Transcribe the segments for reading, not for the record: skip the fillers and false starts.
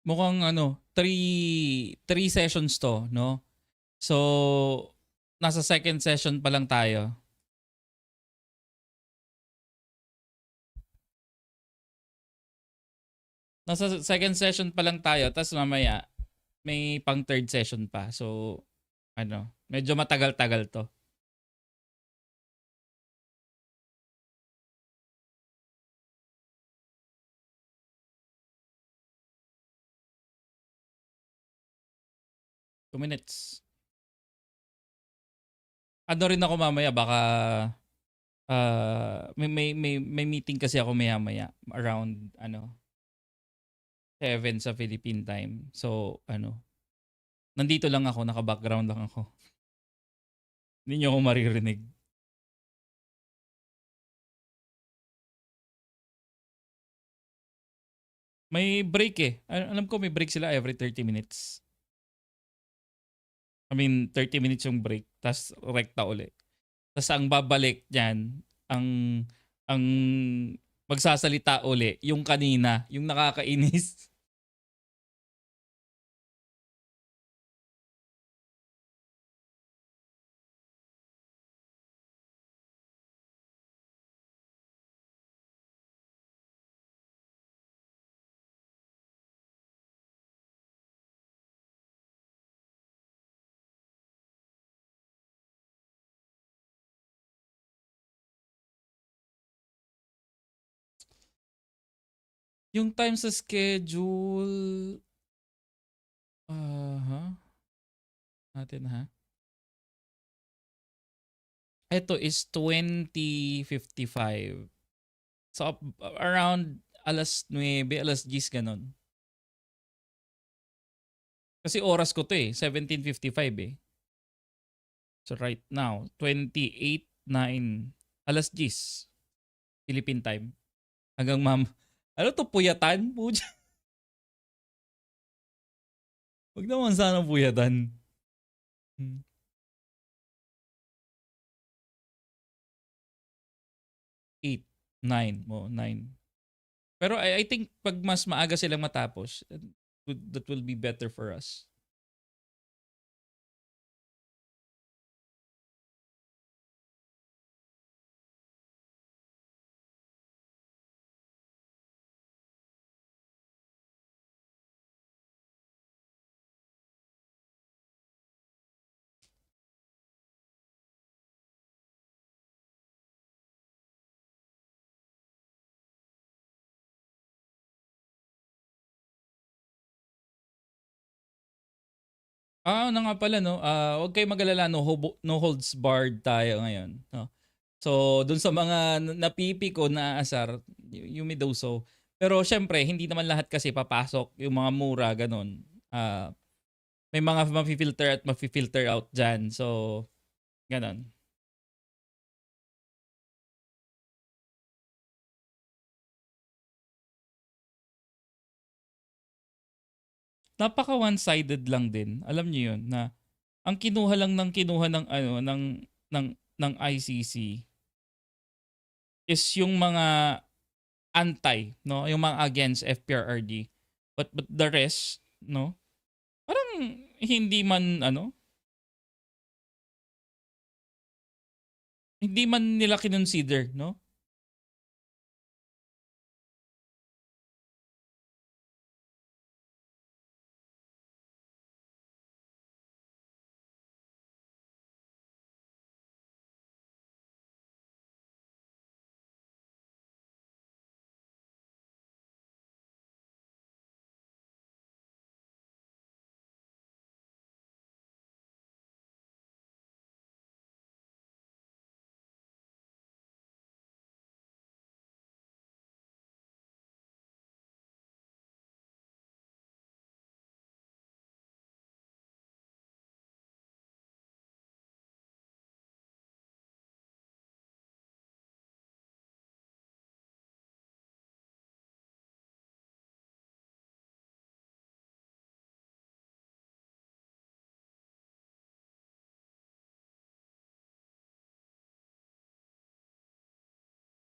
mukhang three sessions to, no? So, nasa second session pa lang tayo. Nasa second session pa lang tayo, tapos mamaya, may pang third session pa. So, medyo matagal-tagal to. Two minutes. Ano rin ako mamaya, baka may meeting kasi ako maya-maya around 7 sa Philippine time. So, nandito lang ako, naka-background lang ako. Hindi niyo ako maririnig. May break eh. Alam ko may break sila every 30 minutes. I mean, 30 minutes yung break, tas rekta uli. Tas ang babalik diyan, ang ang magsasalita uli yung kanina, yung nakakainis. Yung time sa schedule, natin ha. Ito is 20:55. So around alas 9, alas 10 ganon. Kasi oras ko to eh, 17:55 eh. So right now, 28:09, alas 10 Philippine time. Hanggang ano to, puyatan? Pucha. Wag naman sana puyatan. 8, 9, 9. Pero I think pag mas maaga silang matapos, that will be better for us. Ano nga pala no, wag kayong mag-alala, no holds barred tayo ngayon, no. So, dun sa mga napipi ko na asar, you may do so. Pero syempre, hindi naman lahat kasi papasok yung mga mura ganon. May mga mafi-filter at mafi-filter out diyan. So, ganon. Napaka one-sided lang din. Alam niyo 'yun na ang kinuha lang ng kinuha ng ng ng ICC is yung mga anti, no, yung mga against FPRRD. But the rest, no, parang hindi man hindi man nila kinonsider, no?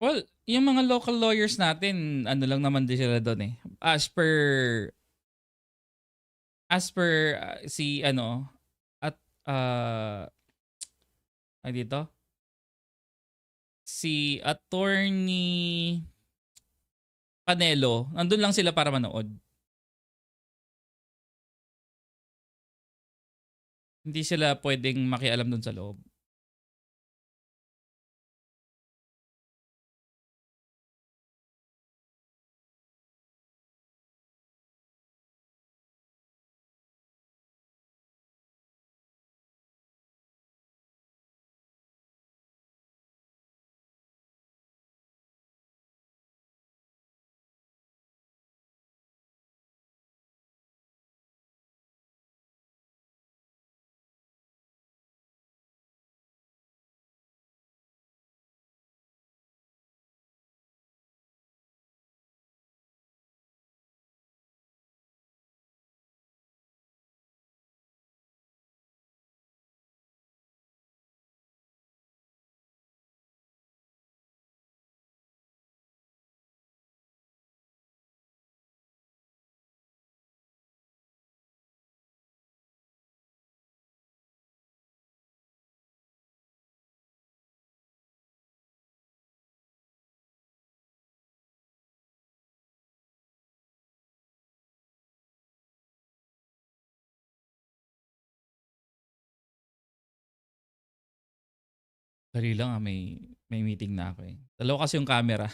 Well, yung mga local lawyers natin, ano lang naman din sila doon eh. As per as per si ano at ay dito si attorney Panelo, nandun lang sila para manood. Hindi sila pwedeng makialam dun sa loob. Dali lang may meeting na ako eh. Dalawa kasi yung camera.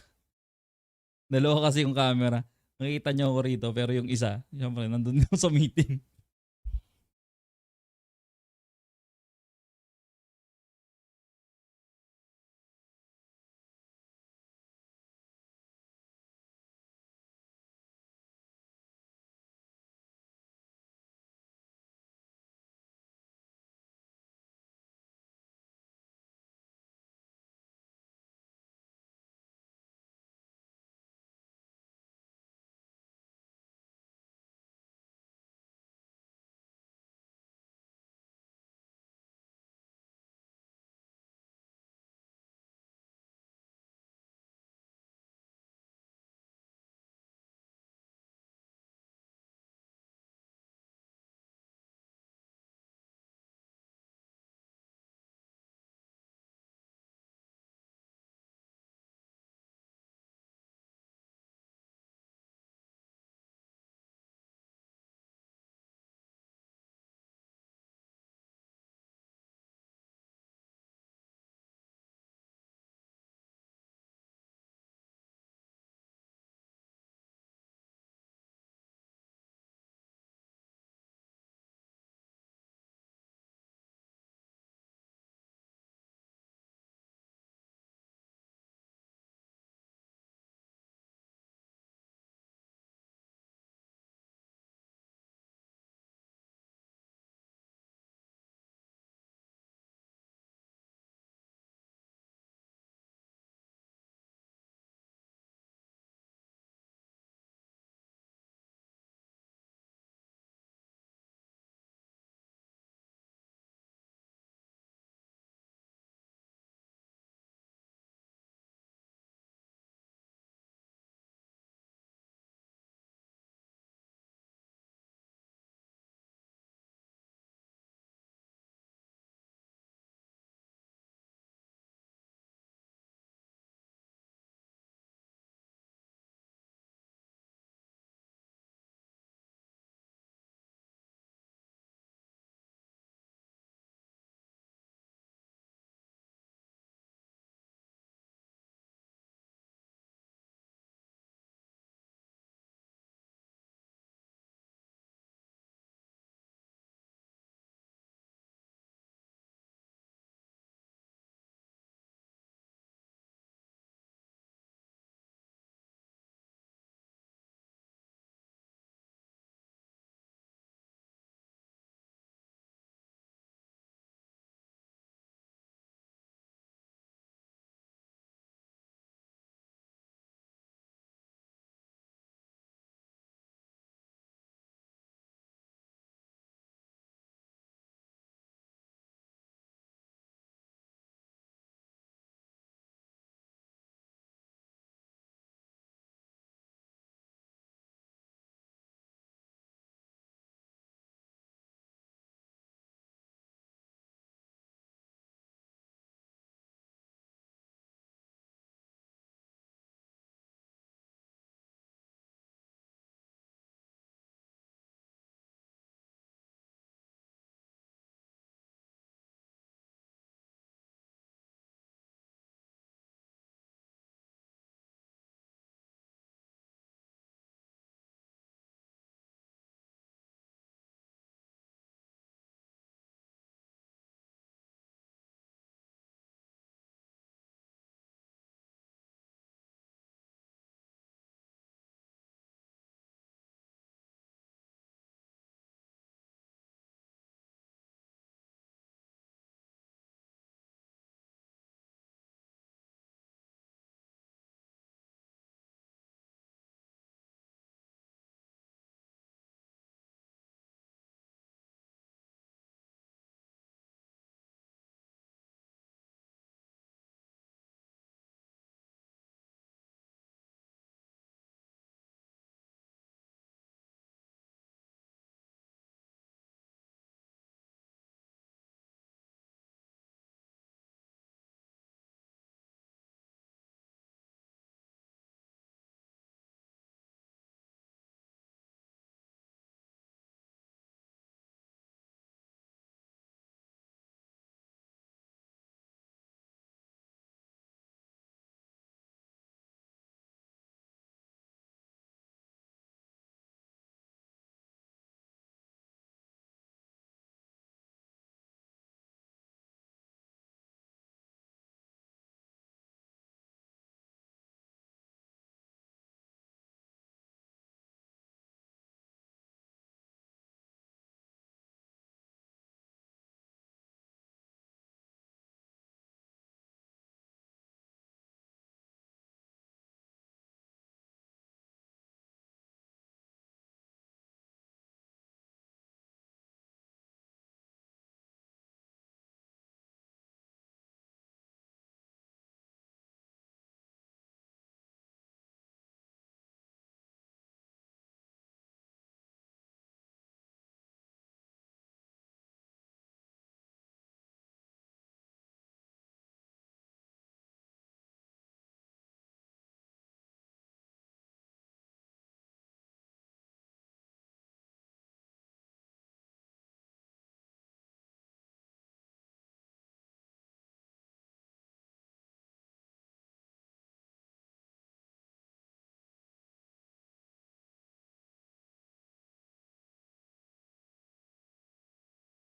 Dalawa kasi yung camera. Nakikita niyo ako rito pero yung isa, syempre nandun sa meeting.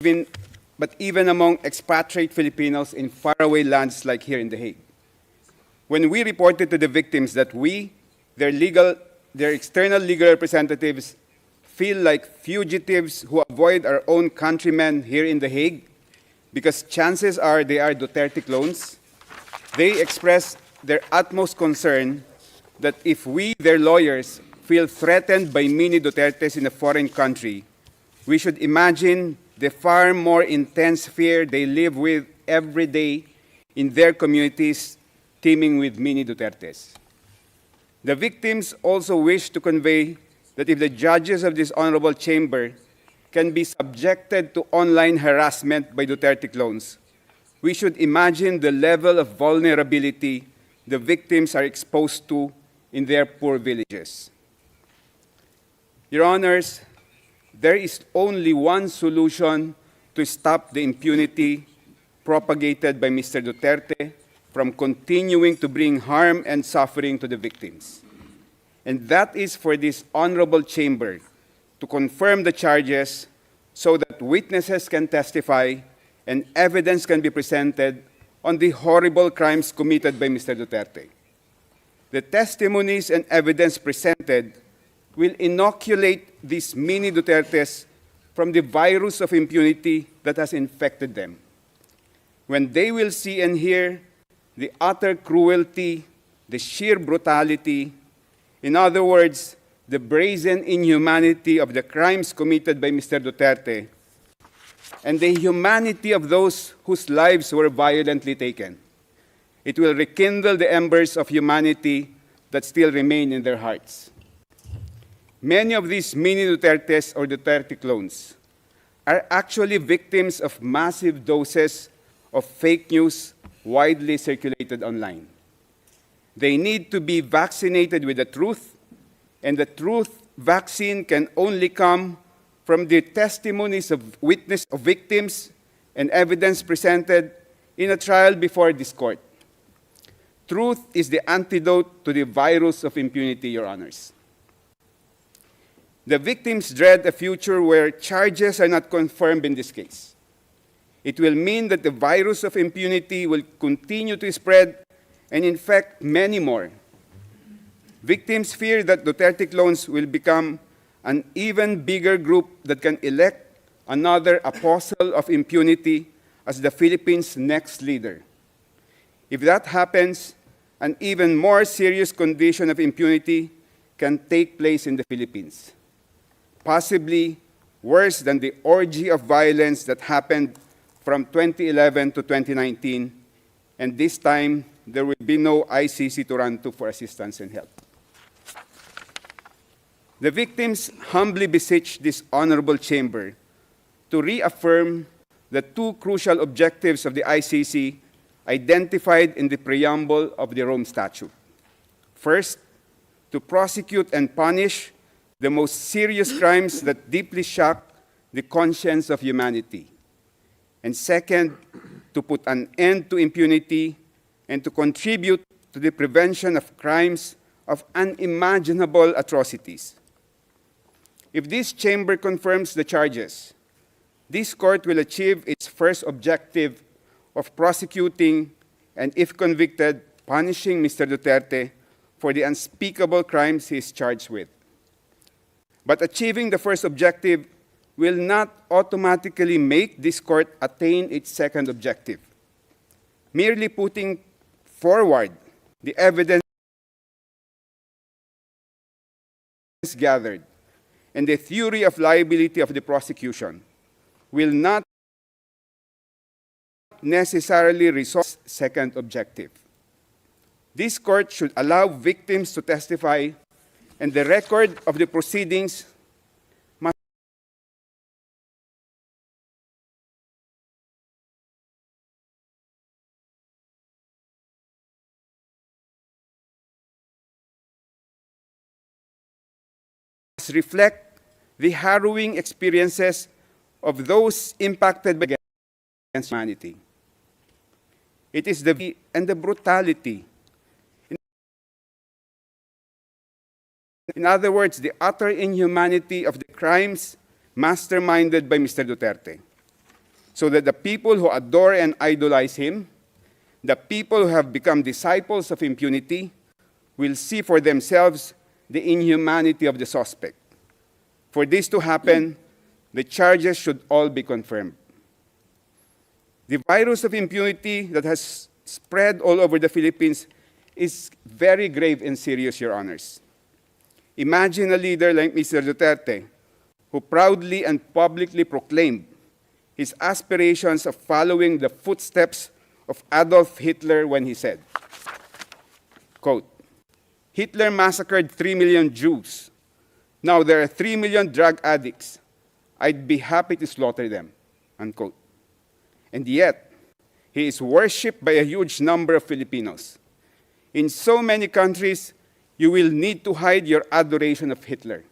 even among expatriate Filipinos in faraway lands like here in The Hague. When we reported to the victims that we, their external legal representatives, feel like fugitives who avoid our own countrymen here in The Hague because chances are they are Duterte clones, they expressed their utmost concern that if we, their lawyers, feel threatened by mini Dutertes in a foreign country, we should imagine the far more intense fear they live with every day in their communities teeming with mini Dutertes. The victims also wish to convey that if the judges of this honorable chamber can be subjected to online harassment by Duterte clones, we should imagine the level of vulnerability the victims are exposed to in their poor villages. Your Honors, there is only one solution to stop the impunity propagated by Mr. Duterte from continuing to bring harm and suffering to the victims. And that is for this honorable chamber to confirm the charges so that witnesses can testify and evidence can be presented on the horrible crimes committed by Mr. Duterte. The testimonies and evidence presented will inoculate these mini Dutertes from the virus of impunity that has infected them. When they will see and hear the utter cruelty, the sheer brutality, in other words, the brazen inhumanity of the crimes committed by Mr. Duterte, and the humanity of those whose lives were violently taken, it will rekindle the embers of humanity that still remain in their hearts. Many of these mini Dutertes or Duterte clones are actually victims of massive doses of fake news widely circulated online. They need to be vaccinated with the truth, and the truth vaccine can only come from the testimonies of victims and evidence presented in a trial before this court. Truth is the antidote to the virus of impunity, Your Honors. The victims dread a future where charges are not confirmed in this case. It will mean that the virus of impunity will continue to spread and infect many more. Victims fear that Duterte clones will become an even bigger group that can elect another apostle of impunity as the Philippines' next leader. If that happens, an even more serious condition of impunity can take place in the Philippines, possibly worse than the orgy of violence that happened from 2011 to 2019, and this time there will be no ICC to run to for assistance and help. The victims humbly beseech this honorable chamber to reaffirm the two crucial objectives of the ICC identified in the preamble of the Rome Statute. First, to prosecute and punish the most serious crimes that deeply shock the conscience of humanity. And second, to put an end to impunity and to contribute to the prevention of crimes of unimaginable atrocities. If this chamber confirms the charges, this court will achieve its first objective of prosecuting and, if convicted, punishing Mr. Duterte for the unspeakable crimes he is charged with. But achieving the first objective will not automatically make this court attain its second objective. Merely putting forward the evidence gathered and the theory of liability of the prosecution will not necessarily resolve the second objective. This court should allow victims to testify, and the record of the proceedings must reflect the harrowing experiences of those impacted by against humanity. It is the brutality. In other words, the utter inhumanity of the crimes masterminded by Mr. Duterte. so that the people who adore and idolize him, the people who have become disciples of impunity, will see for themselves the inhumanity of the suspect. For this to happen, the charges should all be confirmed. The virus of impunity that has spread all over the Philippines is very grave and serious, Your Honors. Imagine a leader like Mr. Duterte, who proudly and publicly proclaimed his aspirations of following the footsteps of Adolf Hitler when he said, quote, "Hitler massacred 3 million Jews. Now there are 3 million drug addicts. I'd be happy to slaughter them," unquote. And yet, he is worshipped by a huge number of Filipinos. In so many countries, you will need to hide your adoration of Hitler.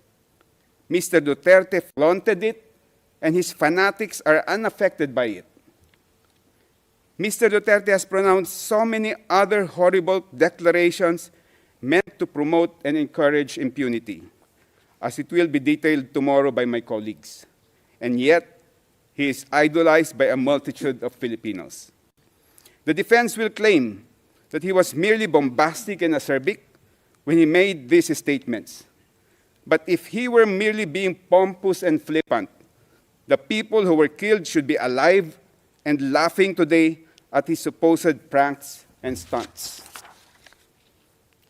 Mr. Duterte flaunted it, and his fanatics are unaffected by it. Mr. Duterte has pronounced so many other horrible declarations meant to promote and encourage impunity, as it will be detailed tomorrow by my colleagues. And yet, he is idolized by a multitude of Filipinos. The defense will claim that he was merely bombastic and acerbic when he made these statements. But if he were merely being pompous and flippant, the people who were killed should be alive and laughing today at his supposed pranks and stunts.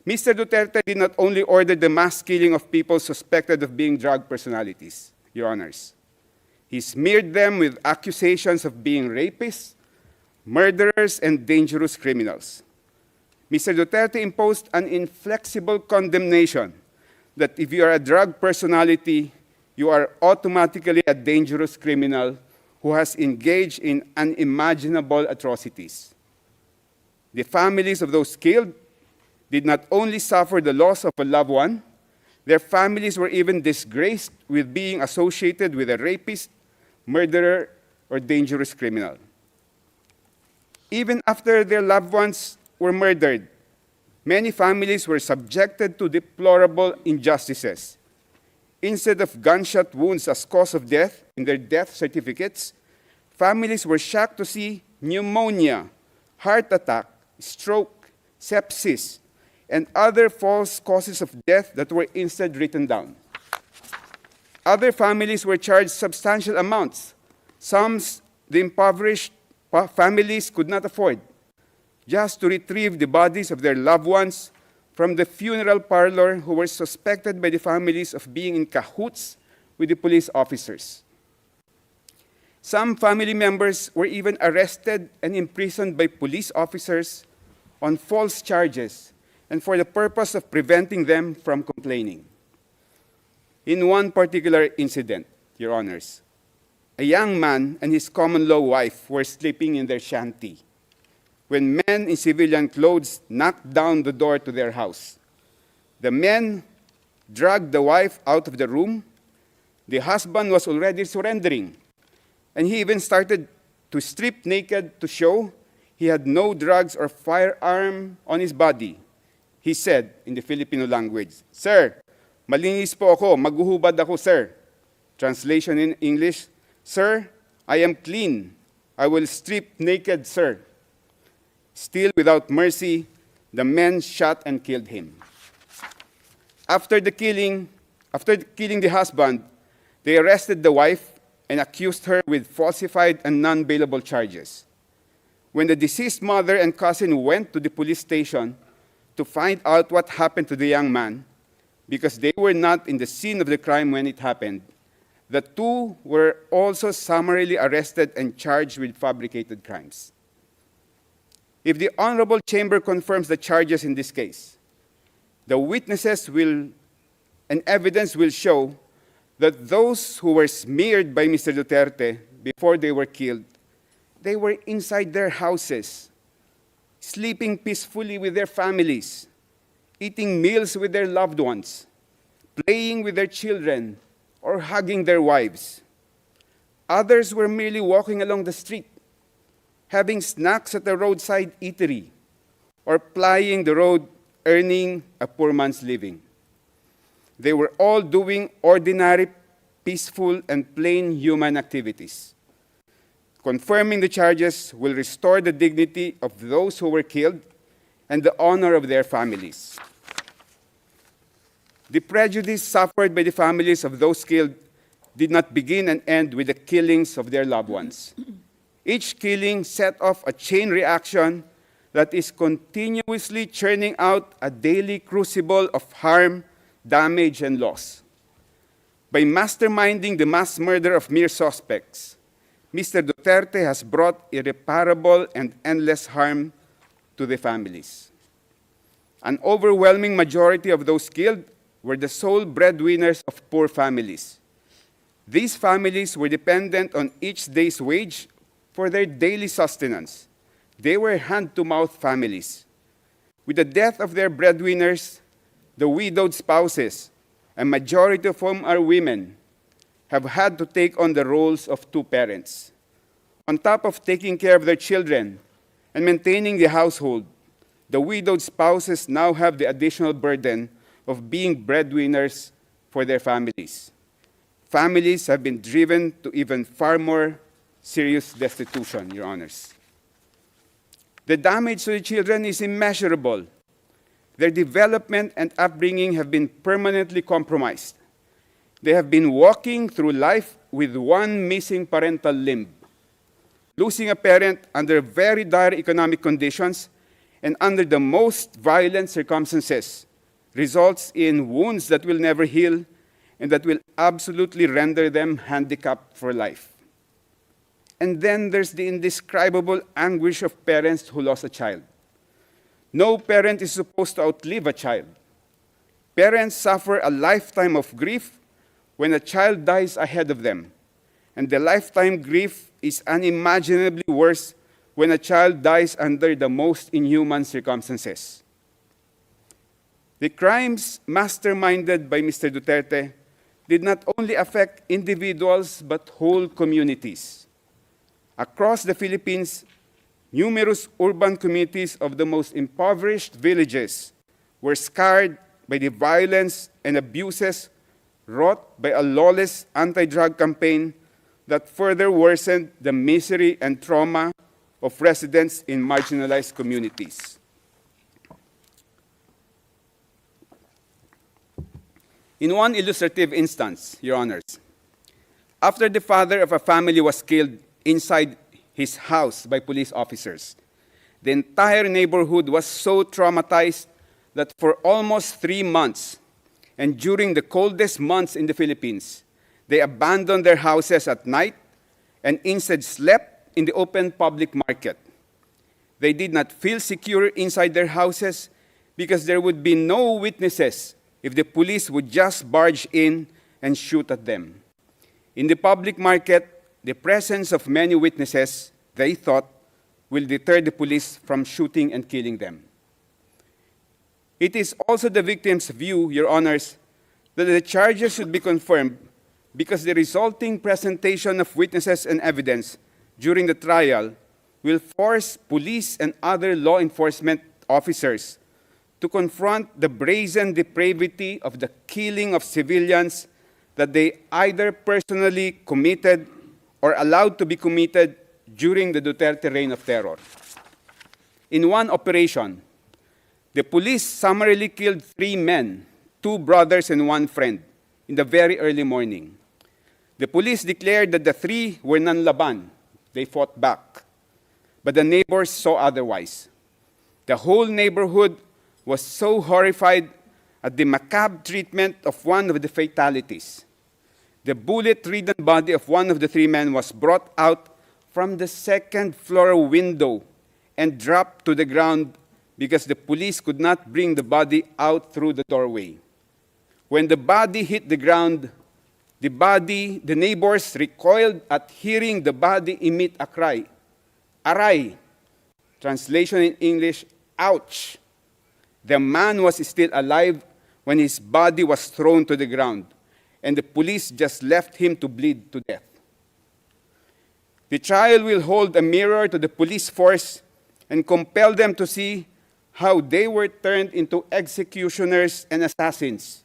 Mr. Duterte did not only order the mass killing of people suspected of being drug personalities, Your Honors. He smeared them with accusations of being rapists, murderers, and dangerous criminals. Mr. Duterte imposed an inflexible condemnation that if you are a drug personality, you are automatically a dangerous criminal who has engaged in unimaginable atrocities. The families of those killed did not only suffer the loss of a loved one, their families were even disgraced with being associated with a rapist, murderer, or dangerous criminal. Even after their loved ones were murdered, many families were subjected to deplorable injustices. Instead of gunshot wounds as cause of death in their death certificates, families were shocked to see pneumonia, heart attack, stroke, sepsis, and other false causes of death that were instead written down. Other families were charged substantial amounts. Some the impoverished families could not afford, just to retrieve the bodies of their loved ones from the funeral parlor who were suspected by the families of being in cahoots with the police officers. Some family members were even arrested and imprisoned by police officers on false charges and for the purpose of preventing them from complaining. In one particular incident, Your Honors, a young man and his common-law wife were sleeping in their shanty when men in civilian clothes knocked down the door to their house. The men dragged the wife out of the room. The husband was already surrendering, and he even started to strip naked to show he had no drugs or firearm on his body. He said in the Filipino language, "Sir, malinis po ako, maghuhubad ako, sir." Translation in English, "Sir, I am clean. I will strip naked, sir." Still without mercy, the men shot and killed him. After killing the husband, they arrested the wife and accused her with falsified and non-bailable charges. When the deceased mother and cousin went to the police station to find out what happened to the young man, because they were not in the scene of the crime when it happened, the two were also summarily arrested and charged with fabricated crimes. If the Honorable Chamber confirms the charges in this case, the witnesses and evidence will show that those who were smeared by Mr. Duterte before they were killed, they were inside their houses, sleeping peacefully with their families, eating meals with their loved ones, playing with their children, or hugging their wives. Others were merely walking along the street, having snacks at the roadside eatery, or plying the road, earning a poor man's living. They were all doing ordinary, peaceful, and plain human activities. Confirming the charges will restore the dignity of those who were killed and the honor of their families. The prejudice suffered by the families of those killed did not begin and end with the killings of their loved ones. Each killing set off a chain reaction that is continuously churning out a daily crucible of harm, damage, and loss. By masterminding the mass murder of mere suspects, Mr. Duterte has brought irreparable and endless harm to the families. An overwhelming majority of those killed were the sole breadwinners of poor families. These families were dependent on each day's wage for their daily sustenance. They were hand-to-mouth families. With the death of their breadwinners, the widowed spouses, a majority of whom are women, have had to take on the roles of two parents. On top of taking care of their children and maintaining the household, the widowed spouses now have the additional burden of being breadwinners for their families. Families have been driven to even far more serious destitution, Your Honors. The damage to the children is immeasurable. Their development and upbringing have been permanently compromised. They have been walking through life with one missing parental limb. Losing a parent under very dire economic conditions and under the most violent circumstances results in wounds that will never heal and that will absolutely render them handicapped for life. And then there's the indescribable anguish of parents who lost a child. No parent is supposed to outlive a child. Parents suffer a lifetime of grief when a child dies ahead of them. And the lifetime grief is unimaginably worse when a child dies under the most inhuman circumstances. The crimes masterminded by Mr. Duterte did not only affect individuals but whole communities. Across the Philippines, numerous urban communities of the most impoverished villages were scarred by the violence and abuses wrought by a lawless anti-drug campaign that further worsened the misery and trauma of residents in marginalized communities. In one illustrative instance, Your Honors, after the father of a family was killed inside his house by police officers, the entire neighborhood was so traumatized that for almost 3 months, and during the coldest months in the Philippines, they abandoned their houses at night and instead slept in the open public market. They did not feel secure inside their houses because there would be no witnesses if the police would just barge in and shoot at them. In the public market, the presence of many witnesses, they thought, will deter the police from shooting and killing them. It is also the victim's view, Your Honors, that the charges should be confirmed because the resulting presentation of witnesses and evidence during the trial will force police and other law enforcement officers to confront the brazen depravity of the killing of civilians that they either personally committed or allowed to be committed during the Duterte reign of terror. In one operation, the police summarily killed 3 men, 2 brothers and 1 friend, in the very early morning. The police declared that the 3 were nanlaban. They fought back. But the neighbors saw otherwise. The whole neighborhood was so horrified at the macabre treatment of one of the fatalities. The bullet-ridden body of one of the 3 men was brought out from the 2nd floor window and dropped to the ground because the police could not bring the body out through the doorway. When the body hit the ground, the neighbors recoiled at hearing the body emit a cry, "Aray!" Translation in English, "Ouch!" The man was still alive when his body was thrown to the ground, and the police just left him to bleed to death. The trial will hold a mirror to the police force and compel them to see how they were turned into executioners and assassins,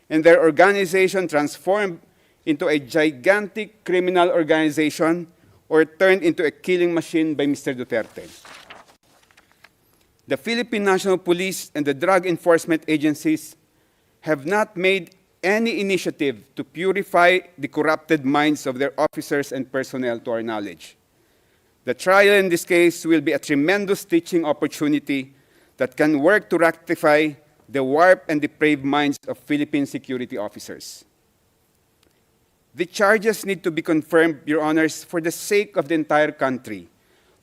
and their organization transformed into a gigantic criminal organization or turned into a killing machine by Mr. Duterte. The Philippine National Police and the drug enforcement agencies have not made any initiative to purify the corrupted minds of their officers and personnel to our knowledge. The trial in this case will be a tremendous teaching opportunity that can work to rectify the warped and depraved minds of Philippine security officers. The charges need to be confirmed, Your Honors, for the sake of the entire country,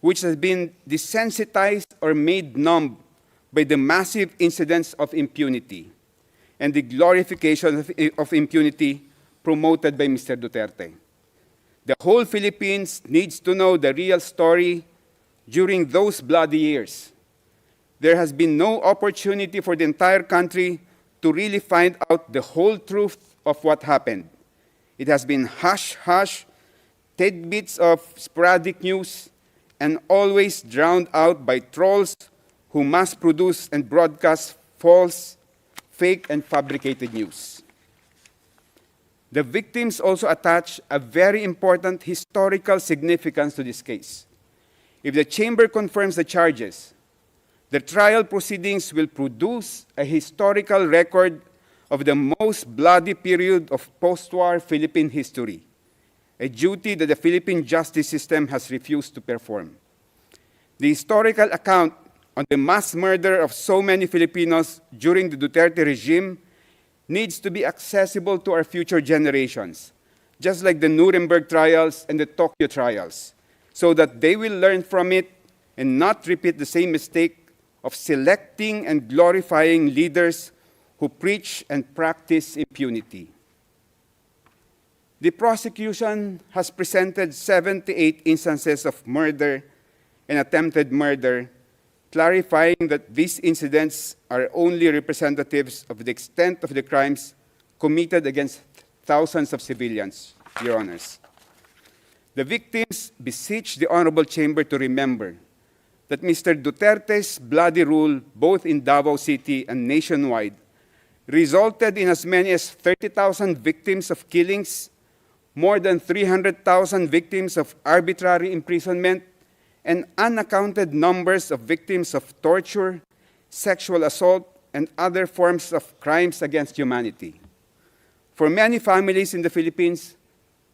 which has been desensitized or made numb by the massive incidents of impunity and the glorification of impunity promoted by Mr. Duterte. The whole Philippines needs to know the real story during those bloody years. There has been no opportunity for the entire country to really find out the whole truth of what happened. It has been hush-hush, tidbits of sporadic news, and always drowned out by trolls who mass produce and broadcast false, fake, and fabricated news. The victims also attach a very important historical significance to this case. If the Chamber confirms the charges, the trial proceedings will produce a historical record of the most bloody period of post-war Philippine history, a duty that the Philippine justice system has refused to perform. The historical account on the mass murder of so many Filipinos during the Duterte regime needs to be accessible to our future generations, just like the Nuremberg trials and the Tokyo trials, so that they will learn from it and not repeat the same mistake of selecting and glorifying leaders who preach and practice impunity. The prosecution has presented 78 instances of murder and attempted murder, clarifying that these incidents are only representatives of the extent of the crimes committed against thousands of civilians, Your Honors. The victims beseech the Honorable Chamber to remember that Mr. Duterte's bloody rule, both in Davao City and nationwide, resulted in as many as 30,000 victims of killings, more than 300,000 victims of arbitrary imprisonment, and unaccounted numbers of victims of torture, sexual assault, and other forms of crimes against humanity. For many families in the Philippines,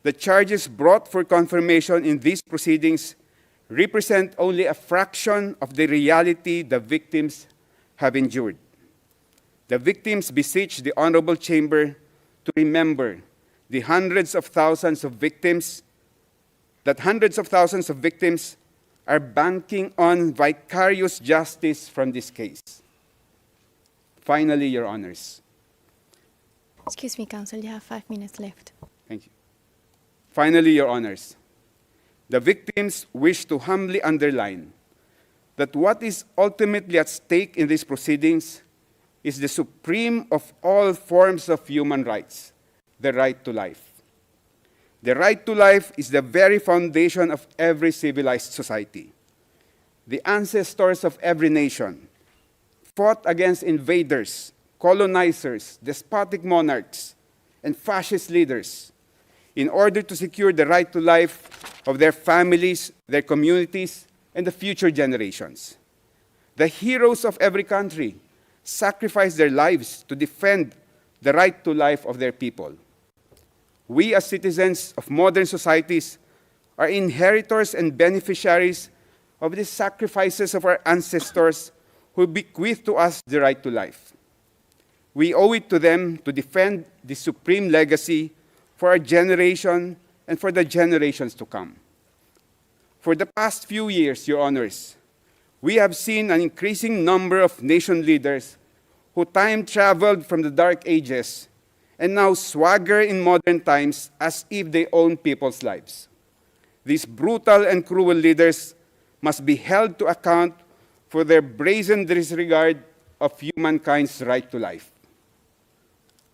the charges brought for confirmation in these proceedings represent only a fraction of the reality the victims have endured. The victims beseech the Honorable Chamber to remember the hundreds of thousands of victims are banking on vicarious justice from this case. Finally, Your Honors. Excuse me, Counsel, you have 5 minutes left. Thank you. Finally, Your Honors, the victims wish to humbly underline that what is ultimately at stake in these proceedings is the supreme of all forms of human rights, the right to life. The right to life is the very foundation of every civilized society. The ancestors of every nation fought against invaders, colonizers, despotic monarchs, and fascist leaders in order to secure the right to life of their families, their communities, and the future generations. The heroes of every country sacrificed their lives to defend the right to life of their people. We, as citizens of modern societies, are inheritors and beneficiaries of the sacrifices of our ancestors who bequeathed to us the right to life. We owe it to them to defend this supreme legacy for our generation and for the generations to come. For the past few years, Your Honors, we have seen an increasing number of nation leaders who time-traveled from the Dark Ages and now swagger in modern times as if they own people's lives. These brutal and cruel leaders must be held to account for their brazen disregard of humankind's right to life.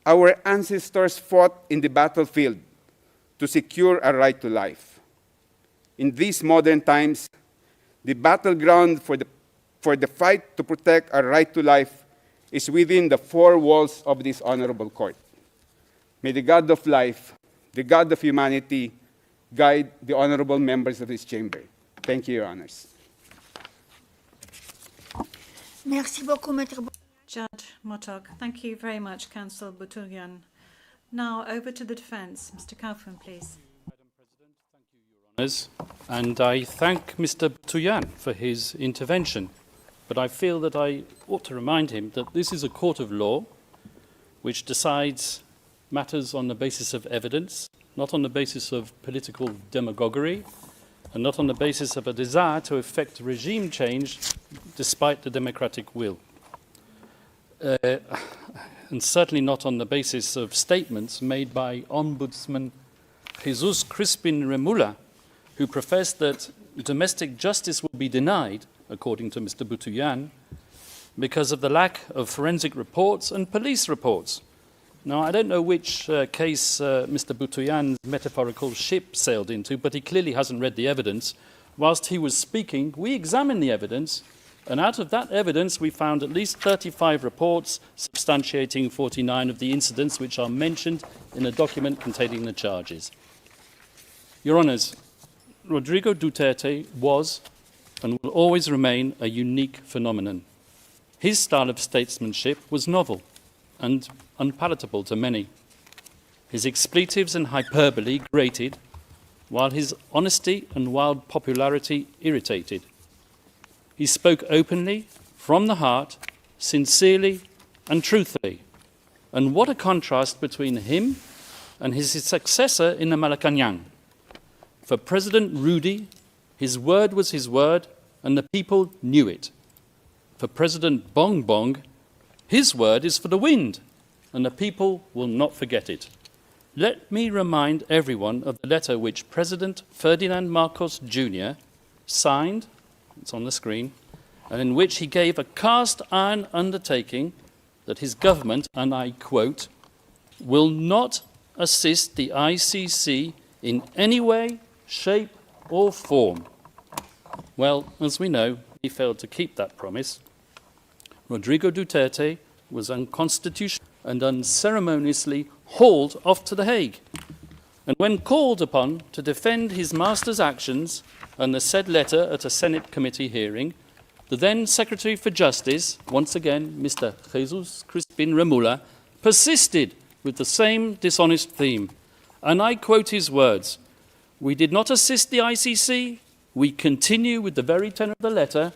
Our ancestors fought in the battlefield to secure a right to life. In these modern times, the battleground for the fight to protect our right to life is within the four walls of this honorable court. May the God of life, the God of humanity, guide the honorable members of this chamber. Thank you, Your Honors. Merci beaucoup, Maître. Judge Motok. Thank you very much, Counsel Butuyan. Now over to the defence. Mr. Kaufman, please. And I thank Mr. Butuyan for his intervention. But I feel that I ought to remind him that this is a court of law which decides matters on the basis of evidence, not on the basis of political demagoguery, and not on the basis of a desire to effect regime change despite the democratic will. And certainly not on the basis of statements made by Ombudsman Jesus Crispin Remulla, who professed that domestic justice will be denied, according to Mr. Butuyan, because of the lack of forensic reports and police reports. Now, I don't know which case Mr. Butuyan's metaphorical ship sailed into, but he clearly hasn't read the evidence. Whilst he was speaking, we examined the evidence, and out of that evidence, we found at least 35 reports substantiating 49 of the incidents which are mentioned in a document containing the charges. Your Honours, Rodrigo Duterte was and will always remain a unique phenomenon. His style of statesmanship was novel and unpalatable to many. His expletives and hyperbole grated, while his honesty and wild popularity irritated. He spoke openly, from the heart, sincerely and truthfully. And what a contrast between him and his successor in the Malacanang. For President Rudy, his word was his word, and the people knew it. For President Bong Bong, his word is for the wind, and the people will not forget it. Let me remind everyone of the letter which President Ferdinand Marcos Jr. signed, it's on the screen, and in which he gave a cast-iron undertaking that his government, and I quote, will not assist the ICC in any way, shape or form. Well, as we know, he failed to keep that promise. Rodrigo Duterte was unconstitutional and unceremoniously hauled off to The Hague. And when called upon to defend his master's actions and the said letter at a Senate committee hearing, the then Secretary for Justice, once again Mr. Jesus Crispin Remulla, persisted with the same dishonest theme. And I quote his words, "We did not assist the ICC. We continue with the very tenor of the letter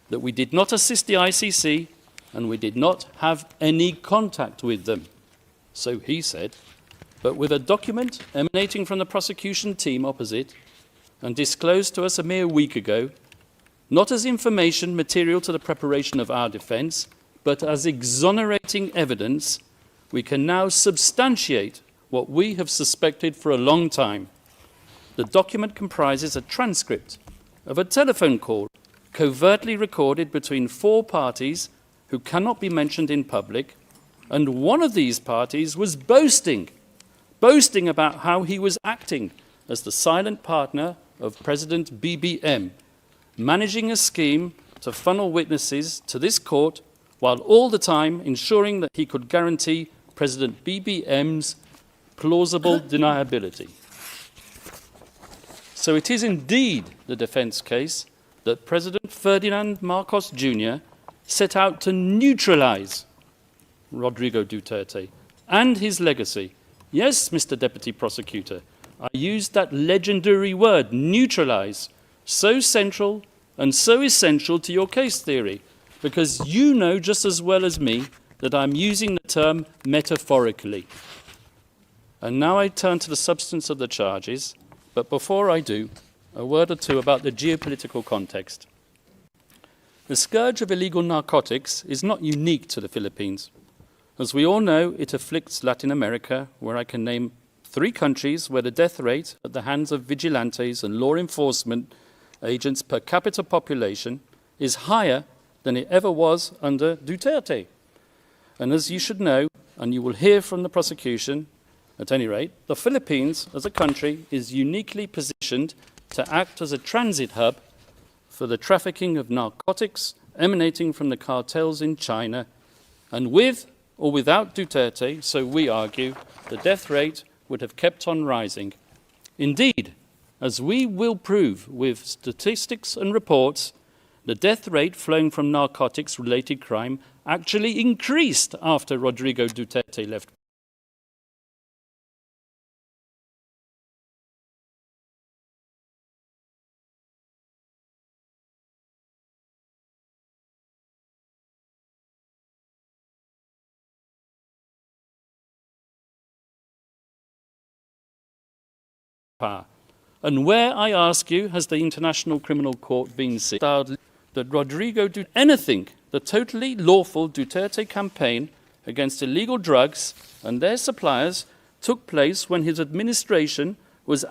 that we did not assist the ICC and we did not have any contact with them." So he said, but with a document emanating from the prosecution team opposite and disclosed to us a mere week ago, not as information material to the preparation of our defence, but as exonerating evidence, we can now substantiate what we have suspected for a long time. The document comprises a transcript of a telephone call covertly recorded between 4 parties who cannot be mentioned in public, and one of these parties was boasting about how he was acting as the silent partner of President BBM, managing a scheme to funnel witnesses to this court while all the time ensuring that he could guarantee President BBM's plausible deniability. So it is indeed the defence case that President Ferdinand Marcos Jr. set out to neutralise Rodrigo Duterte and his legacy. Yes, Mr. Deputy Prosecutor, I used that legendary word, neutralise, so central and so essential to your case theory, because you know just as well as me that I'm using the term metaphorically. And now I turn to the substance of the charges, but before I do, a word or two about the geopolitical context. The scourge of illegal narcotics is not unique to the Philippines. As we all know, it afflicts Latin America, where I can name 3 countries where the death rate at the hands of vigilantes and law enforcement agents per capita population is higher than it ever was under Duterte. And as you should know, and you will hear from the prosecution, at any rate, the Philippines as a country is uniquely positioned to act as a transit hub for the trafficking of narcotics emanating from the cartels in China. And with or without Duterte, so we argue, the death rate would have kept on rising. Indeed, as we will prove with statistics and reports, the death rate flowing from narcotics-related crime actually increased after Rodrigo Duterte left power. And where, I ask you, has the International Criminal Court been seen that Rodrigo did anything the totally lawful Duterte campaign against illegal drugs and their suppliers took place when his administration was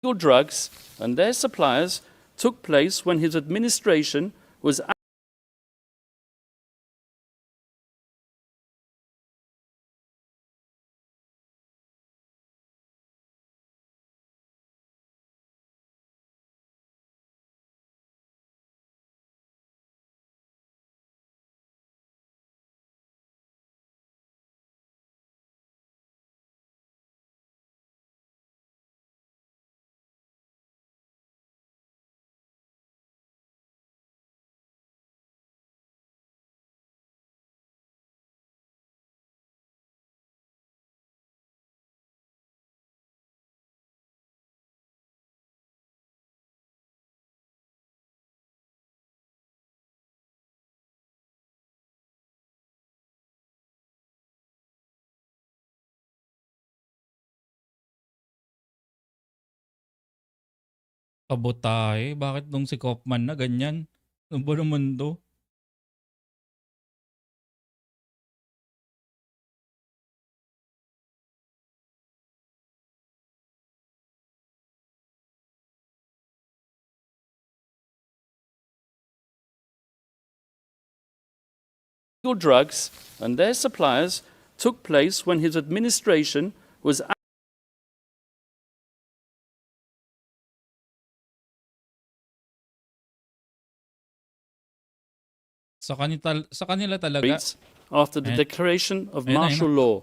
illegal drugs and their suppliers took place when his administration was Kabotahe, bakit nung si Kaufman na ganyan? Ano ba naman to? illegal drugs and their suppliers took place when his administration was Sa kanila talaga. after the Eh. declaration of Ayun na, martial law.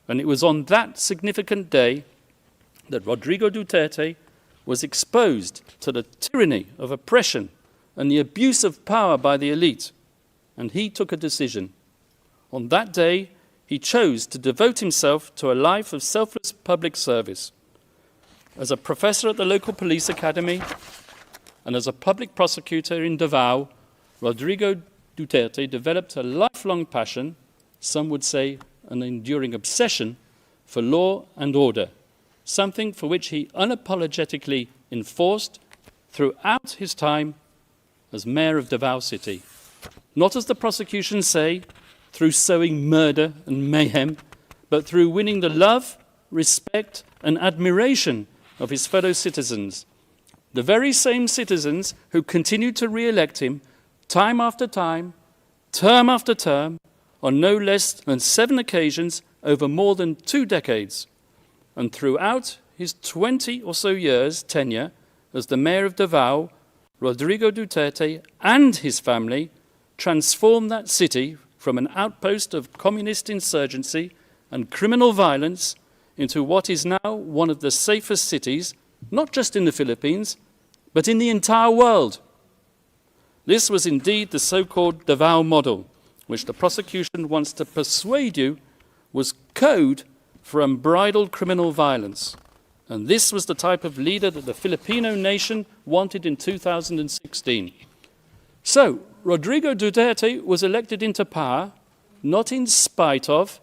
And it was on that significant day that Rodrigo Duterte was exposed to the tyranny of oppression and the abuse of power by the elite. And he took a decision. On that day, he chose to devote himself to a life of selfless public service. As a professor at the local police academy and as a public prosecutor in Davao, Rodrigo Duterte developed a lifelong passion, some would say an enduring obsession, for law and order, something for which he unapologetically enforced throughout his time as mayor of Davao City. Not, as the prosecution say, through sowing murder and mayhem, but through winning the love, respect and admiration of his fellow citizens, the very same citizens who continued to re-elect him time after time, term after term, on no less than 7 occasions over more than 2 decades. And throughout his 20 or so years tenure as the mayor of Davao, Rodrigo Duterte and his family transformed that city from an outpost of communist insurgency and criminal violence into what is now one of the safest cities, not just in the Philippines, but in the entire world. This was indeed the so-called Davao model, which the prosecution wants to persuade you was code for unbridled criminal violence. And this was the type of leader that the Filipino nation wanted in 2016. So, Rodrigo Duterte was elected into power not in spite of,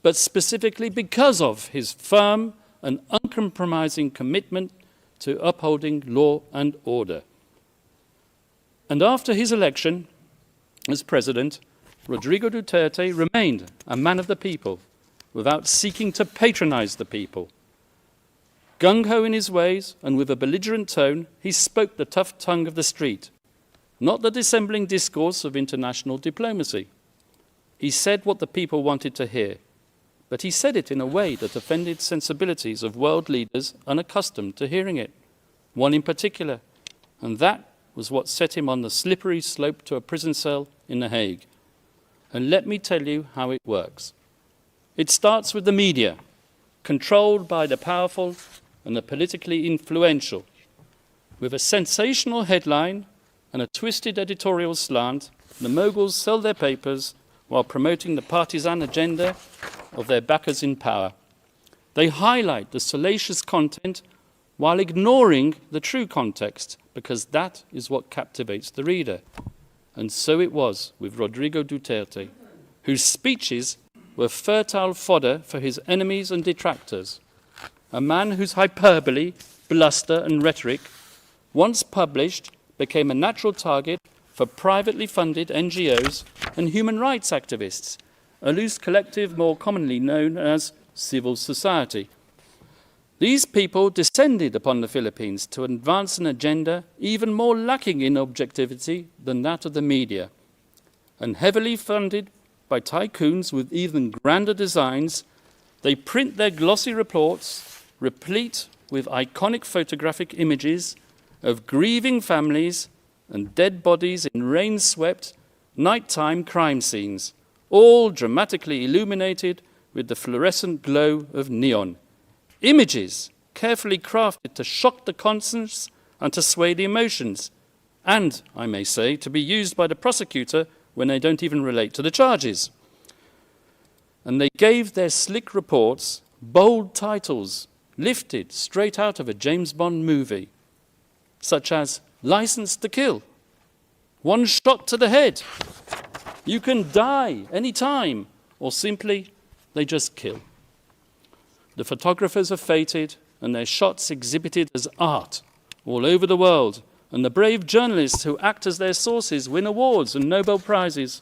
but specifically because of his firm and uncompromising commitment to upholding law and order. And after his election as president, Rodrigo Duterte remained a man of the people without seeking to patronize the people. Gung-ho in his ways and with a belligerent tone, he spoke the tough tongue of the street, not the dissembling discourse of international diplomacy. He said what the people wanted to hear, but he said it in a way that offended sensibilities of world leaders unaccustomed to hearing it, one in particular, and that was what set him on the slippery slope to a prison cell in The Hague. And let me tell you how it works. It starts with the media, controlled by the powerful and the politically influential. With a sensational headline and a twisted editorial slant, the moguls sell their papers while promoting the partisan agenda of their backers in power. They highlight the salacious content while ignoring the true context, because that is what captivates the reader. And so it was with Rodrigo Duterte, whose speeches were fertile fodder for his enemies and detractors. A man whose hyperbole, bluster and rhetoric, once published, became a natural target for privately funded NGOs and human rights activists, a loose collective more commonly known as civil society. These people descended upon the Philippines to advance an agenda even more lacking in objectivity than that of the media. And heavily funded by tycoons with even grander designs, they print their glossy reports, replete with iconic photographic images of grieving families and dead bodies in rain-swept, nighttime crime scenes, all dramatically illuminated with the fluorescent glow of neon. Images carefully crafted to shock the conscience and to sway the emotions, and, I may say, to be used by the prosecutor when they don't even relate to the charges. And they gave their slick reports bold titles lifted straight out of a James Bond movie, such as License to Kill, One Shot to the Head, You Can Die Any Time, or simply, They Just Kill. The photographers are fated and their shots exhibited as art all over the world, and the brave journalists who act as their sources win awards and Nobel Prizes.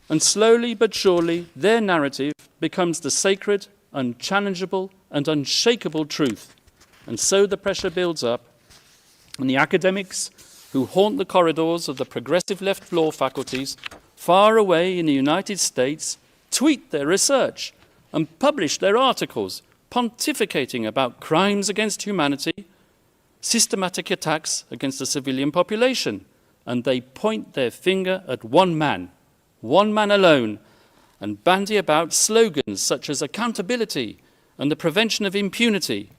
And slowly but surely, their narrative becomes the sacred, unchallengeable, and unshakable truth. And so the pressure builds up, and the academics who haunt the corridors of the progressive left law faculties far away in the United States tweet their research and publish their articles pontificating about crimes against humanity, systematic attacks against the civilian population, and they point their finger at one man alone, and bandy about slogans such as accountability and the prevention of impunity.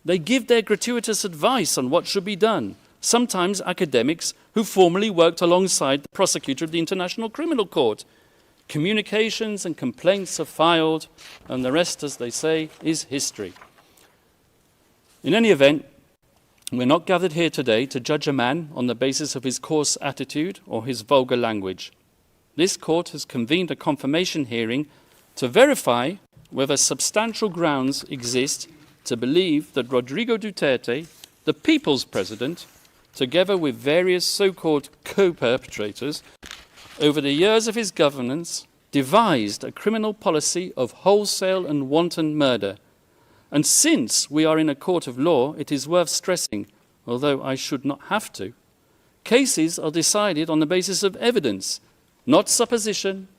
They give their gratuitous advice on what should be done, sometimes academics who formerly worked alongside the prosecutor of the International Criminal Court. Communications and complaints are filed, and the rest, as they say, is history. In any event, we're not gathered here today to judge a man on the basis of his coarse attitude or his vulgar language. This court has convened a confirmation hearing to verify whether substantial grounds exist to believe that Rodrigo Duterte, the people's president, together with various so-called co-perpetrators, over the years of his governance, devised a criminal policy of wholesale and wanton murder. And since we are in a court of law, it is worth stressing, although I should not have to, cases are decided on the basis of evidence, not supposition,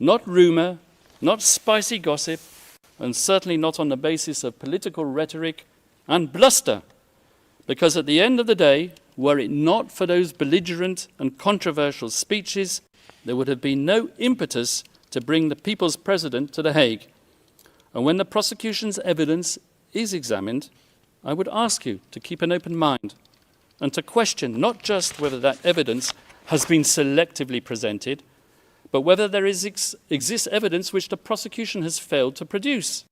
not rumor, not spicy gossip, and certainly not on the basis of political rhetoric and bluster. Because at the end of the day, were it not for those belligerent and controversial speeches, there would have been no impetus to bring the people's president to The Hague. And when the prosecution's evidence is examined, I would ask you to keep an open mind and to question not just whether that evidence has been selectively presented, but whether there exists evidence which the prosecution has failed to produce.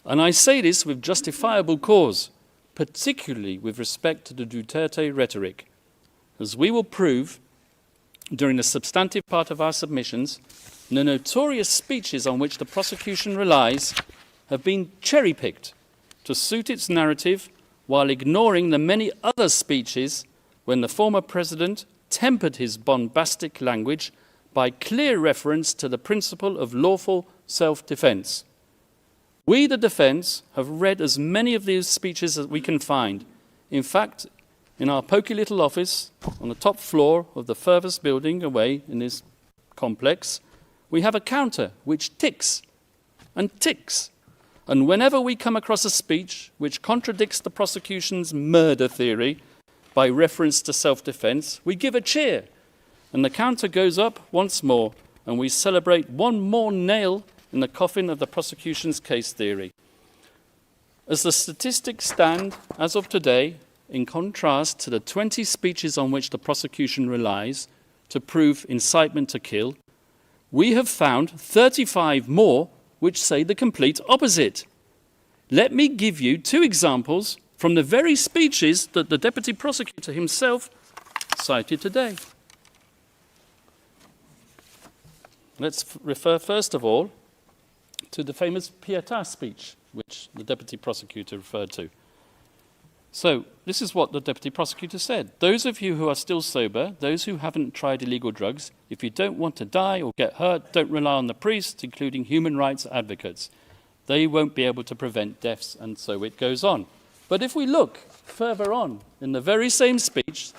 And I say this with justifiable cause, particularly with respect to the Duterte rhetoric. As we will prove during the substantive part of our submissions, the notorious speeches on which the prosecution relies have been cherry-picked to suit its narrative while ignoring the many other speeches when the former president tempered his bombastic language by clear reference to the principle of lawful self-defense. We, the defense, have read as many of these speeches as we can find. In fact, in our poky little office on the top floor of the furthest building away in this complex, we have a counter which ticks and ticks. And whenever we come across a speech which contradicts the prosecution's murder theory by reference to self-defense, we give a cheer, and the counter goes up once more, and we celebrate one more nail in the coffin of the prosecution's case theory. As the statistics stand as of today, in contrast to the 20 speeches on which the prosecution relies to prove incitement to kill, we have found 35 more which say the complete opposite. Let me give you 2 examples from the very speeches that the Deputy Prosecutor himself cited today. Let's refer first of all to the famous P.A.K.U speech, which the Deputy Prosecutor referred to. So, this is what the Deputy Prosecutor said. Those of you who are still sober, those who haven't tried illegal drugs, if you don't want to die or get hurt, don't rely on the priests, including human rights advocates. They won't be able to prevent deaths, and so it goes on. But if we look further on in the very same speech,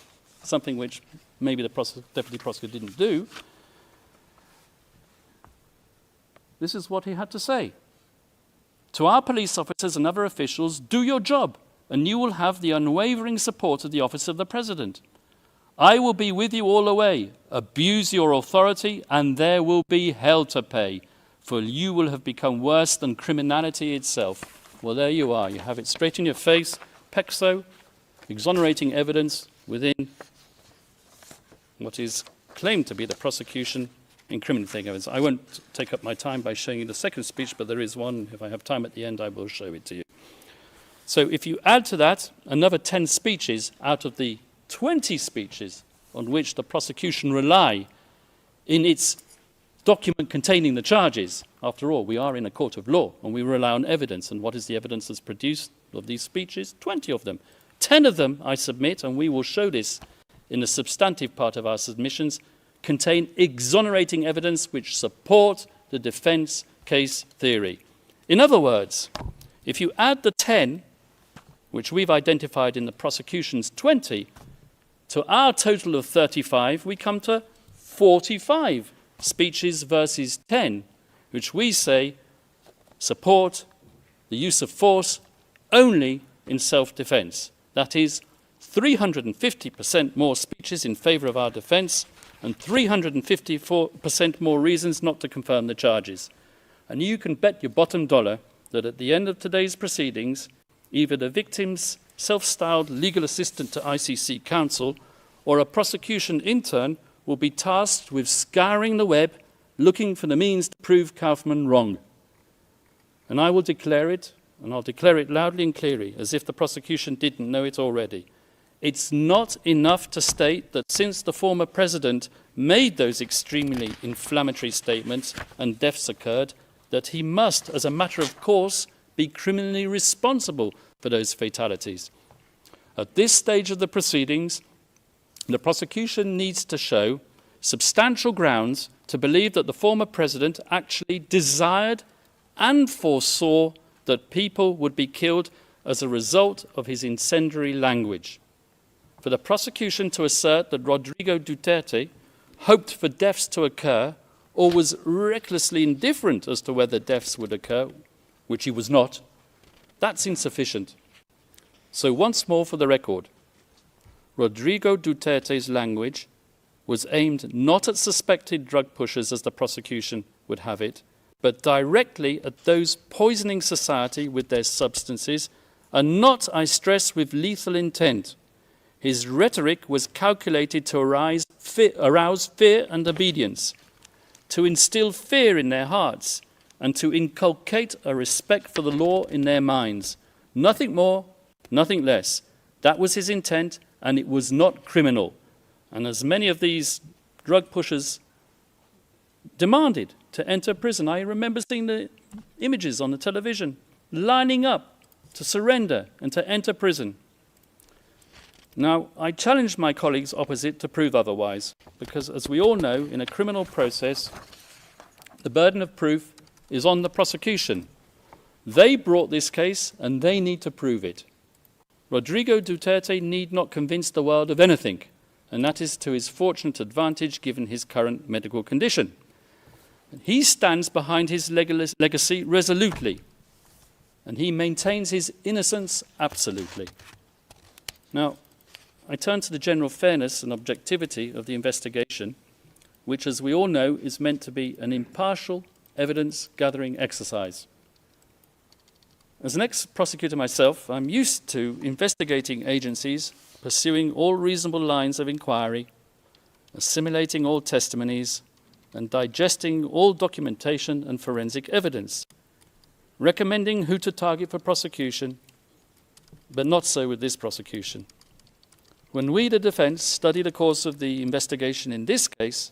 something which maybe the Deputy Prosecutor didn't do, this is what he had to say. To our police officers and other officials, do your job, and you will have the unwavering support of the Office of the President. I will be with you all the way. Abuse your authority, and there will be hell to pay, for you will have become worse than criminality itself. Well, there you are. You have it straight in your face. P.A.K.U, exonerating evidence within what is claimed to be the prosecution incriminating evidence. I won't take up my time by showing you the second speech, but there is one. If I have time at the end, I will show it to you. So if you add to that another 10 speeches out of the 20 speeches on which the prosecution rely in its document containing the charges, after all, we are in a court of law and we rely on evidence. And what is the evidence that's produced of these speeches? 20 of them. 10 of them, I submit, and we will show this in the substantive part of our submissions, contain exonerating evidence which support the defense case theory. In other words, if you add the 10 which we've identified in the prosecution's 20, to our total of 35, we come to 45 speeches versus 10, which we say support the use of force only in self-defense. That is 350% more speeches in favor of our defense and 354% more reasons not to confirm the charges. And you can bet your bottom dollar that at the end of today's proceedings, either the victim's self-styled legal assistant to ICC counsel or a prosecution intern will be tasked with scouring the web, looking for the means to prove Kaufman wrong. And I will declare it, and I'll declare it loudly and clearly, as if the prosecution didn't know it already. It's not enough to state that since the former president made those extremely inflammatory statements and deaths occurred, that he must, as a matter of course, be criminally responsible for those fatalities. At this stage of the proceedings, the prosecution needs to show substantial grounds to believe that the former president actually desired and foresaw that people would be killed as a result of his incendiary language. For the prosecution to assert that Rodrigo Duterte hoped for deaths to occur or was recklessly indifferent as to whether deaths would occur, which he was not, that's insufficient. So once more for the record, Rodrigo Duterte's language was aimed not at suspected drug pushers as the prosecution would have it, but directly at those poisoning society with their substances, and not, I stress, with lethal intent. His rhetoric was calculated to arouse fear and obedience, to instill fear in their hearts, and to inculcate a respect for the law in their minds. Nothing more, nothing less. That was his intent, and it was not criminal. And as many of these drug pushers demanded to enter prison, I remember seeing the images on the television, lining up to surrender and to enter prison. Now, I challenge my colleagues opposite to prove otherwise, because as we all know, in a criminal process, the burden of proof is on the prosecution. They brought this case and they need to prove it. Rodrigo Duterte need not convince the world of anything, and that is to his fortunate advantage given his current medical condition. He stands behind his legacy resolutely, and he maintains his innocence absolutely. Now, I turn to the general fairness and objectivity of the investigation, which, as we all know, is meant to be an impartial evidence-gathering exercise. As an ex-prosecutor myself, I'm used to investigating agencies pursuing all reasonable lines of inquiry, assimilating all testimonies, and digesting all documentation and forensic evidence, recommending who to target for prosecution, but not so with this prosecution. When we, the defence, study the course of the investigation in this case,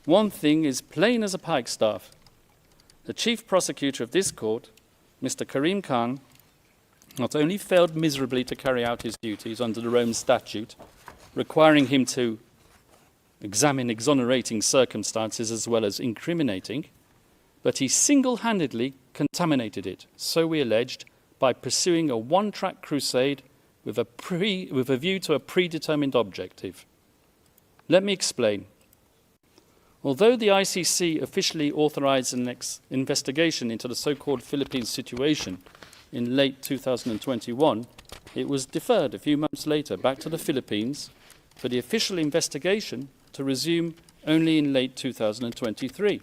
one thing is plain as a pikestaff. The chief prosecutor of this court, Mr. Karim Khan, not only failed miserably to carry out his duties under the Rome Statute, requiring him to examine exonerating circumstances as well as incriminating, but he single-handedly contaminated it, so we alleged, by pursuing a one-track crusade with a view to a predetermined objective. Let me explain. Although the ICC officially authorized an investigation into the so-called Philippines situation in late 2021, it was deferred a few months later back to the Philippines for the official investigation to resume only in late 2023.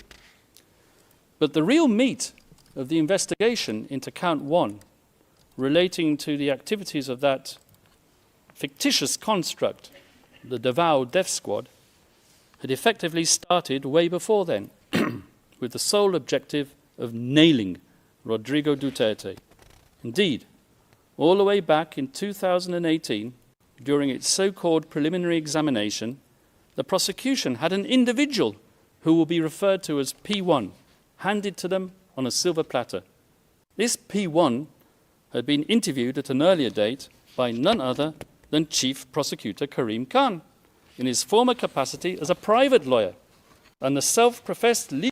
But the real meat of the investigation into Count 1, relating to the activities of that fictitious construct, the Davao Death Squad, had effectively started way before then, with the sole objective of nailing Rodrigo Duterte. Indeed, all the way back in 2018, during its so-called preliminary examination, the prosecution had an individual who will be referred to as P1 handed to them on a silver platter. This P1 had been interviewed at an earlier date by none other than Chief Prosecutor Karim Khan, in his former capacity as a private lawyer, and the self-professed legal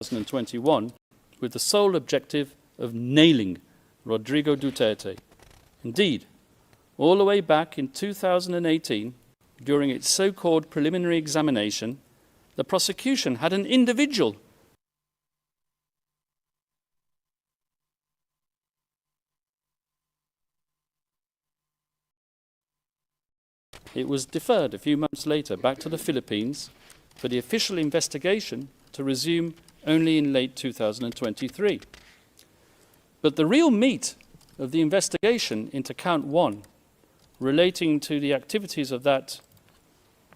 2021, with the sole objective of nailing Rodrigo Duterte. Indeed, all the way back in 2018, during its so-called preliminary examination, the prosecution had an individual It was deferred a few months later back to the Philippines for the official investigation to resume only in late 2023. But the real meat of the investigation into Count 1, relating to the activities of that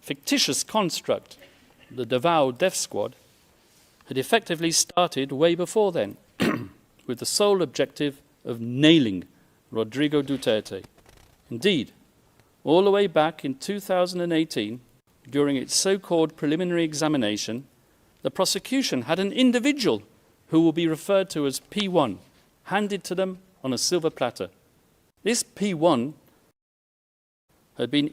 fictitious construct, the Davao Death Squad, had effectively started way before then, with the sole objective of nailing Rodrigo Duterte. Indeed, all the way back in 2018, during its so-called preliminary examination, the prosecution had an individual who will be referred to as P1 handed to them on a silver platter. This P1 had been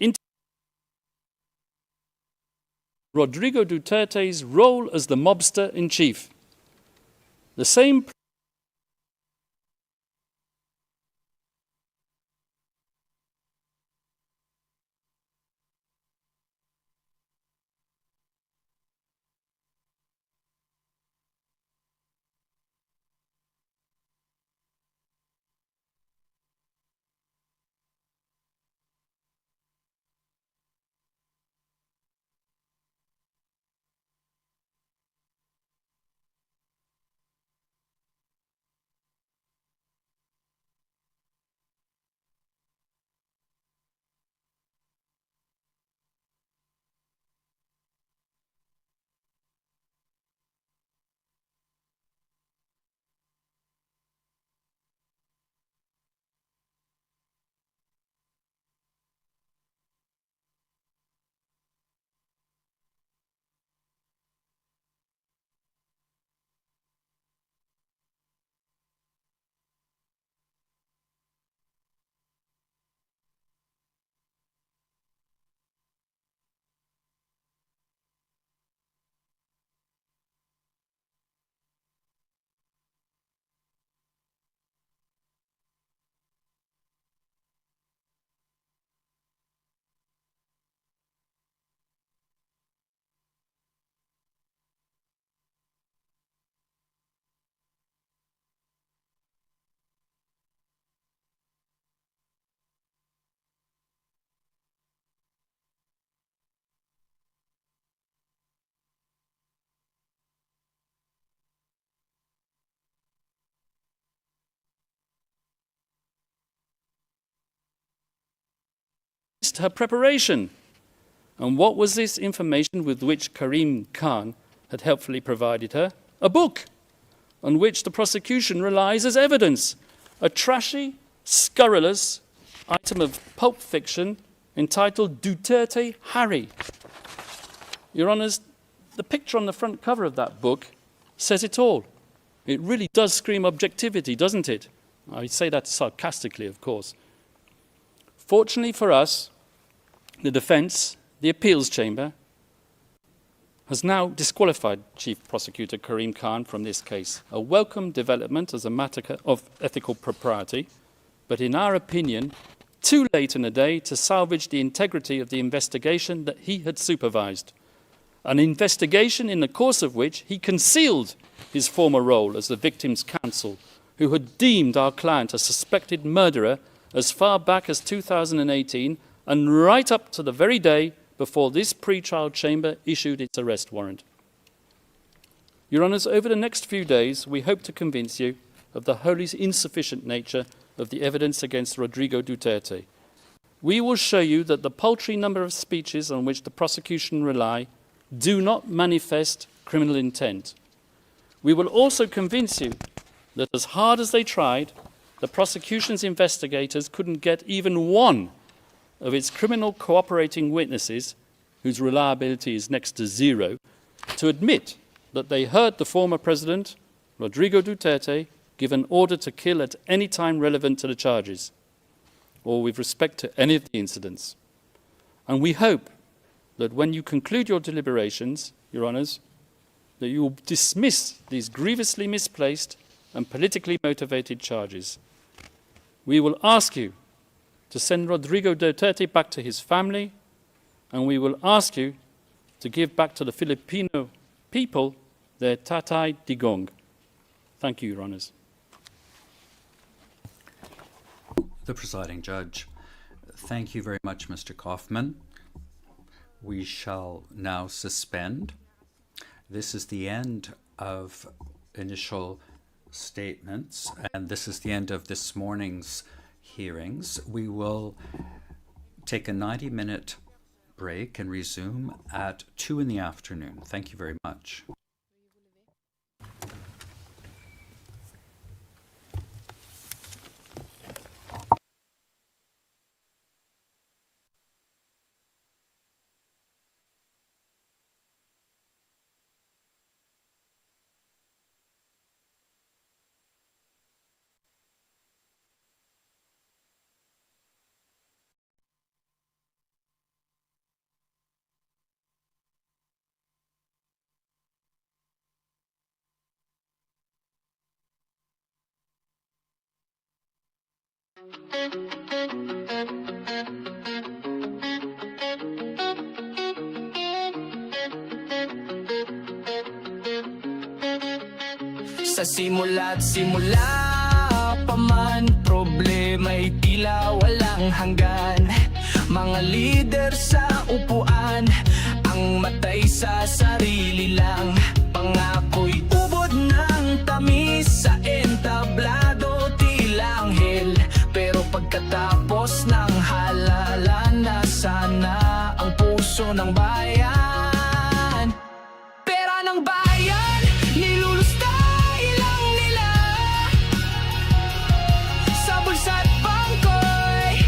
Rodrigo Duterte's role as the mobster-in-chief. The same missed her preparation. And what was this information with which Karim Khan had helpfully provided her? A book on which the prosecution relies as evidence. A trashy, scurrilous item of pulp fiction entitled Duterte Harry. Your Honours, the picture on the front cover of that book says it all. It really does scream objectivity, doesn't it? I say that sarcastically, of course. Fortunately for us, the defence, the appeals chamber, has now disqualified Chief Prosecutor Karim Khan from this case. A welcome development as a matter of ethical propriety, but in our opinion, too late in the day to salvage the integrity of the investigation that he had supervised. An investigation in the course of which he concealed his former role as the victim's counsel, who had deemed our client a suspected murderer as far back as 2018 and right up to the very day before this pre-trial chamber issued its arrest warrant. Your Honours, over the next few days, we hope to convince you of the wholly insufficient nature of the evidence against Rodrigo Duterte. We will show you that the paltry number of speeches on which the prosecution rely do not manifest criminal intent. We will also convince you that as hard as they tried, the prosecution's investigators couldn't get even one of its criminal cooperating witnesses, whose reliability is next to zero, to admit that they heard the former president, Rodrigo Duterte, give an order to kill at any time relevant to the charges, or with respect to any of the incidents. And we hope that when you conclude your deliberations, Your Honours, that you will dismiss these grievously misplaced and politically motivated charges. We will ask you to send Rodrigo Duterte back to his family, and we will ask you to give back to the Filipino people their tatay digong. Thank you, Your Honours. The presiding judge. Thank you very much, Mr. Kaufman. We shall now suspend. This is the end of initial statements, and this is the end of this morning's hearings. We will take a 90-minute break and resume at 2 in the afternoon. Thank you very much. Sa simula't simula pa man, problema'y tila walang hanggan. Mga lider sa upuan, ang matay sa sarili lang. Pangako'y ubod ng tamis sa entablado, tila anghel. Pero pagkatapos ng halalan, na sana ang puso ng bayan. Pera ng bayan, nilulusta ilang nila. Sa bulsa't bangko'y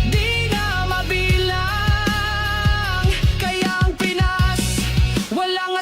di na mabilang. Kaya ang Pinas, walang